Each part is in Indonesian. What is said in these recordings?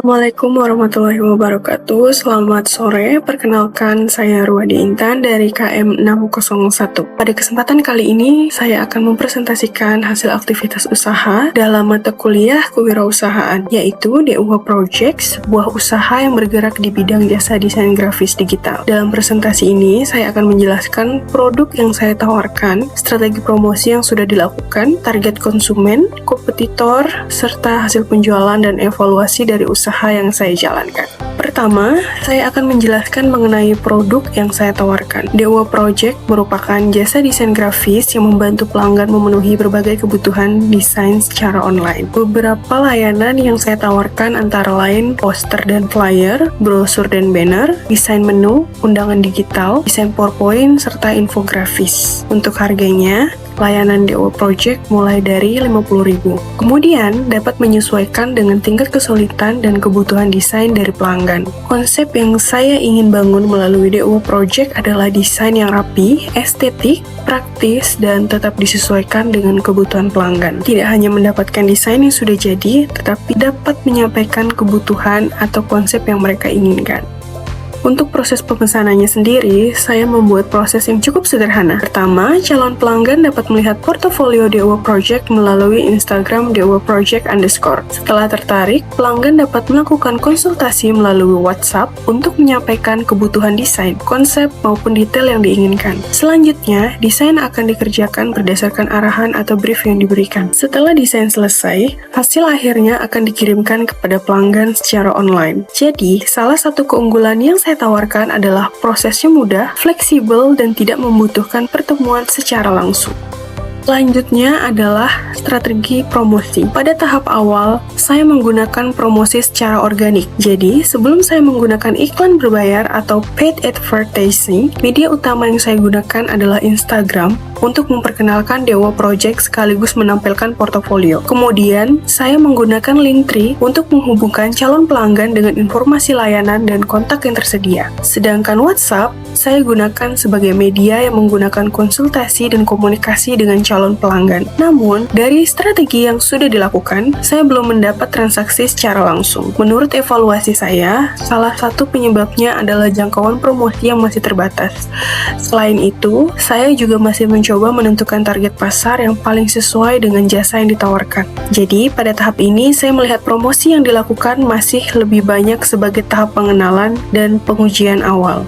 Assalamualaikum warahmatullahi wabarakatuh. Selamat sore. Perkenalkan, saya Ruwadi Intan dari KM 601. Pada kesempatan kali ini, saya akan mempresentasikan hasil aktivitas usaha dalam mata kuliah kewirausahaan, yaitu DUH Project, sebuah usaha yang bergerak di bidang jasa desain grafis digital. Dalam presentasi ini, saya akan menjelaskan produk yang saya tawarkan, strategi promosi yang sudah dilakukan, target konsumen, kompetitor, serta hasil penjualan dan evaluasi dari usaha yang saya jalankan. Pertama, saya akan menjelaskan mengenai produk yang saya tawarkan. DUH Project merupakan jasa desain grafis yang membantu pelanggan memenuhi berbagai kebutuhan desain secara online. Beberapa layanan yang saya tawarkan antara lain poster dan flyer, brosur dan banner, desain menu, undangan digital, desain PowerPoint, serta infografis. Untuk harganya, layanan DUH Project mulai dari Rp50.000. Kemudian, dapat menyesuaikan dengan tingkat kesulitan dan kebutuhan desain dari pelanggan. Konsep yang saya ingin bangun melalui DUH Project adalah desain yang rapi, estetik, praktis, dan tetap disesuaikan dengan kebutuhan pelanggan. Tidak hanya mendapatkan desain yang sudah jadi, tetapi dapat menyampaikan kebutuhan atau konsep yang mereka inginkan. Untuk proses pemesanannya sendiri, saya membuat proses yang cukup sederhana. Pertama, calon pelanggan dapat melihat portofolio DUH Project melalui Instagram DUH Project _. Setelah tertarik, pelanggan dapat melakukan konsultasi melalui WhatsApp untuk menyampaikan kebutuhan desain, konsep, maupun detail yang diinginkan. Selanjutnya, desain akan dikerjakan berdasarkan arahan atau brief yang diberikan. Setelah desain selesai, hasil akhirnya akan dikirimkan kepada pelanggan secara online. Jadi, salah satu keunggulan yang saya tawarkan adalah prosesnya mudah, fleksibel, dan tidak membutuhkan pertemuan secara langsung. Selanjutnya adalah strategi promosi. Pada tahap awal, saya menggunakan promosi secara organik. Jadi, sebelum saya menggunakan iklan berbayar atau paid advertising, media utama yang saya gunakan adalah Instagram untuk memperkenalkan DUH Project sekaligus menampilkan portofolio. Kemudian, saya menggunakan Linktree untuk menghubungkan calon pelanggan dengan informasi layanan dan kontak yang tersedia. Sedangkan WhatsApp, saya gunakan sebagai media yang menggunakan konsultasi dan komunikasi dengan calon pelanggan. Namun, dari strategi yang sudah dilakukan, saya belum mendapat transaksi secara langsung. Menurut evaluasi saya, salah satu penyebabnya adalah jangkauan promosi yang masih terbatas. Selain itu, saya juga masih mencoba menentukan target pasar yang paling sesuai dengan jasa yang ditawarkan. Jadi, pada tahap ini, saya melihat promosi yang dilakukan masih lebih banyak sebagai tahap pengenalan dan pengujian awal.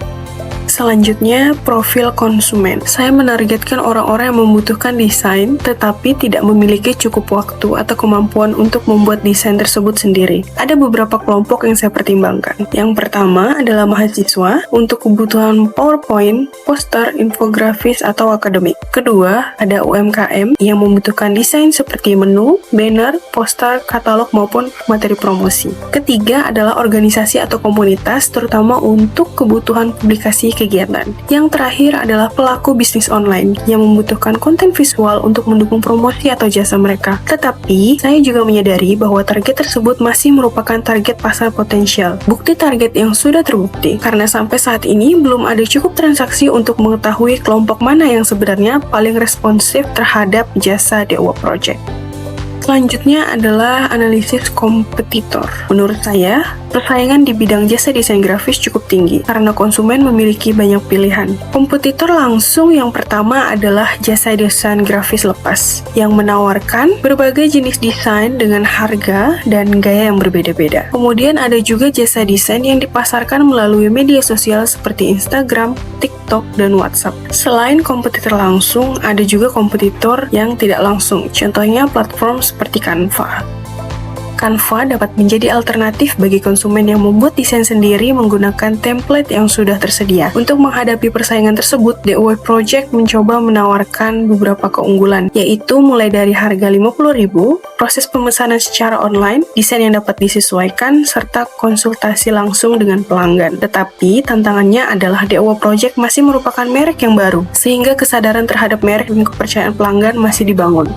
Selanjutnya, profil konsumen. Saya menargetkan orang-orang yang membutuhkan desain, tetapi tidak memiliki cukup waktu atau kemampuan untuk membuat desain tersebut sendiri. Ada beberapa kelompok yang saya pertimbangkan. Yang pertama adalah mahasiswa untuk kebutuhan PowerPoint, poster, infografis, atau akademik. Kedua, ada UMKM yang membutuhkan desain seperti menu, banner, poster, katalog, maupun materi promosi. Ketiga adalah organisasi atau komunitas, terutama untuk kebutuhan publikasi kegiatan. Yang terakhir adalah pelaku bisnis online yang membutuhkan konten visual untuk mendukung promosi atau jasa mereka. Tetapi, saya juga menyadari bahwa target tersebut masih merupakan target pasar potensial. Bukti target yang sudah terbukti, karena sampai saat ini belum ada cukup transaksi untuk mengetahui kelompok mana yang sebenarnya paling responsif terhadap jasa DUH Project. Selanjutnya adalah analisis kompetitor. Menurut saya, persaingan di bidang jasa desain grafis cukup tinggi karena konsumen memiliki banyak pilihan. Kompetitor langsung yang pertama adalah jasa desain grafis lepas yang menawarkan berbagai jenis desain dengan harga dan gaya yang berbeda-beda. Kemudian ada juga jasa desain yang dipasarkan melalui media sosial seperti Instagram, TikTok, dan WhatsApp. Selain kompetitor langsung, ada juga kompetitor yang tidak langsung. Contohnya platform seperti Canva. Canva dapat menjadi alternatif bagi konsumen yang membuat desain sendiri menggunakan template yang sudah tersedia. Untuk menghadapi persaingan tersebut, DUH Project mencoba menawarkan beberapa keunggulan, yaitu mulai dari harga Rp50.000, proses pemesanan secara online, desain yang dapat disesuaikan, serta konsultasi langsung dengan pelanggan. Tetapi, tantangannya adalah DUH Project masih merupakan merek yang baru, sehingga kesadaran terhadap merek dan kepercayaan pelanggan masih dibangun.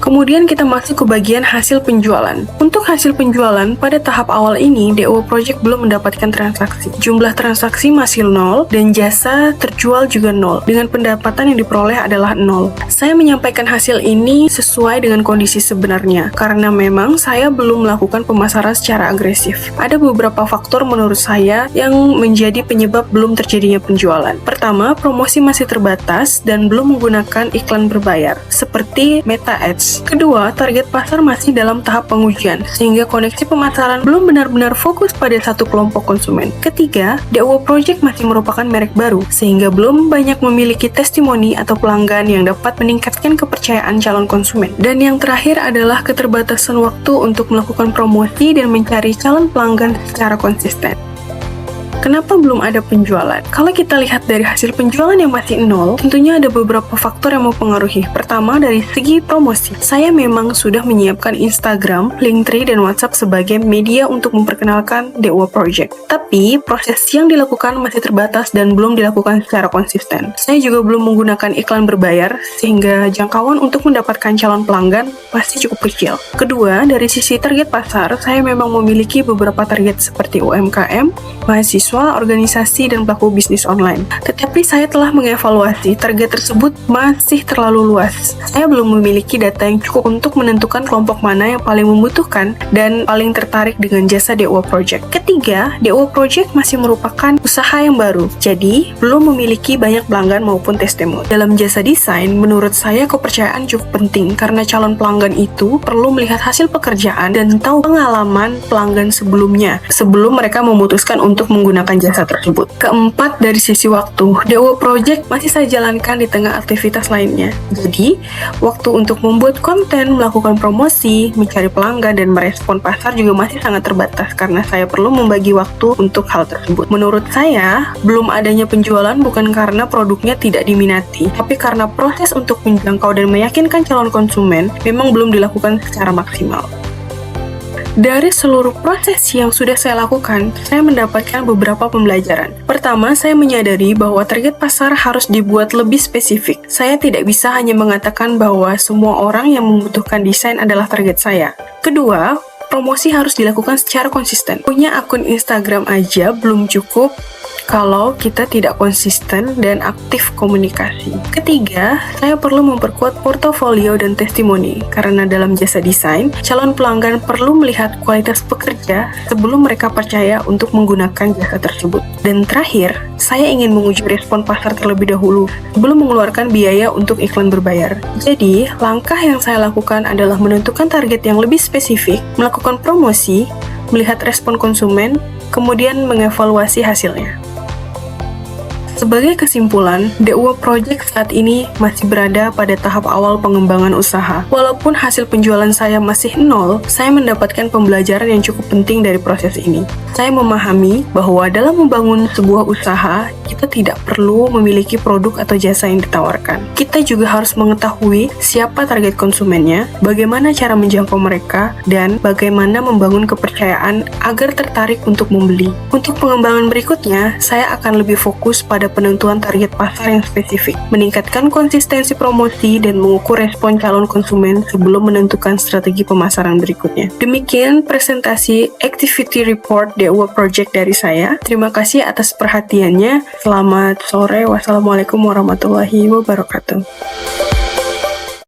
Kemudian kita masuk ke bagian hasil penjualan. Untuk hasil penjualan, pada tahap awal ini, DO Project belum mendapatkan transaksi. Jumlah transaksi masih 0, dan jasa terjual juga 0, dengan pendapatan yang diperoleh adalah 0. Saya menyampaikan hasil ini sesuai dengan kondisi sebenarnya, karena memang saya belum melakukan pemasaran secara agresif. Ada beberapa faktor menurut saya yang menjadi penyebab belum terjadinya penjualan. Pertama, promosi masih terbatas dan belum menggunakan iklan berbayar, seperti Meta Ads. Kedua, target pasar masih dalam tahap pengujian, sehingga koneksi pemasaran belum benar-benar fokus pada satu kelompok konsumen. Ketiga, DO Project masih merupakan merek baru, sehingga belum banyak memiliki testimoni atau pelanggan yang dapat meningkatkan kepercayaan calon konsumen. Dan yang terakhir adalah keterbatasan waktu untuk melakukan promosi dan mencari calon pelanggan secara konsisten. Kenapa belum ada penjualan? Kalau kita lihat dari hasil penjualan yang masih 0, tentunya ada beberapa faktor yang mempengaruhi. Pertama, dari segi promosi. Saya memang sudah menyiapkan Instagram, Linktree, dan WhatsApp sebagai media untuk memperkenalkan DO Project. Tapi, proses yang dilakukan masih terbatas dan belum dilakukan secara konsisten. Saya juga belum menggunakan iklan berbayar, sehingga jangkauan untuk mendapatkan calon pelanggan pasti cukup kecil. Kedua, dari sisi target pasar, saya memang memiliki beberapa target seperti UMKM, mahasiswa, organisasi, dan pelaku bisnis online. Tetapi saya telah mengevaluasi target tersebut masih terlalu luas. Saya belum memiliki data yang cukup untuk menentukan kelompok mana yang paling membutuhkan dan paling tertarik dengan jasa DO Project. Ketiga, DO Project masih merupakan usaha yang baru, jadi belum memiliki banyak pelanggan maupun testimoni. Dalam jasa desain, menurut saya kepercayaan cukup penting karena calon pelanggan itu perlu melihat hasil pekerjaan dan tahu pengalaman pelanggan sebelumnya sebelum mereka memutuskan untuk menggunakan jasa tersebut. Keempat, dari sisi waktu, DO Project masih saya jalankan di tengah aktivitas lainnya. Jadi, waktu untuk membuat konten, melakukan promosi, mencari pelanggan, dan merespon pasar juga masih sangat terbatas karena saya perlu membagi waktu untuk hal tersebut. Menurut saya, belum adanya penjualan bukan karena produknya tidak diminati, tapi karena proses untuk menjangkau dan meyakinkan calon konsumen memang belum dilakukan secara maksimal. Dari seluruh proses yang sudah saya lakukan, saya mendapatkan beberapa pembelajaran. Pertama, saya menyadari bahwa target pasar harus dibuat lebih spesifik. Saya tidak bisa hanya mengatakan bahwa semua orang yang membutuhkan desain adalah target saya. Kedua, promosi harus dilakukan secara konsisten. Punya akun Instagram aja belum cukup kalau kita tidak konsisten dan aktif komunikasi. Ketiga, saya perlu memperkuat portofolio dan testimoni, karena dalam jasa desain, calon pelanggan perlu melihat kualitas pekerja sebelum mereka percaya untuk menggunakan jasa tersebut. Dan terakhir, saya ingin menguji respon pasar terlebih dahulu sebelum mengeluarkan biaya untuk iklan berbayar. Jadi, langkah yang saya lakukan adalah menentukan target yang lebih spesifik, melakukan promosi, melihat respon konsumen, kemudian mengevaluasi hasilnya. Sebagai kesimpulan, DO Project saat ini masih berada pada tahap awal pengembangan usaha. Walaupun hasil penjualan saya masih 0, saya mendapatkan pembelajaran yang cukup penting dari proses ini. Saya memahami bahwa dalam membangun sebuah usaha, kita tidak perlu memiliki produk atau jasa yang ditawarkan. Kita juga harus mengetahui siapa target konsumennya, bagaimana cara menjangkau mereka, dan bagaimana membangun kepercayaan agar tertarik untuk membeli. Untuk pengembangan berikutnya, saya akan lebih fokus pada penentuan target pasar yang spesifik, meningkatkan konsistensi promosi, dan mengukur respon calon konsumen sebelum menentukan strategi pemasaran berikutnya. Demikian presentasi Activity Report DO Project dari saya. Terima kasih atas perhatiannya. Selamat sore. Wassalamualaikum warahmatullahi wabarakatuh.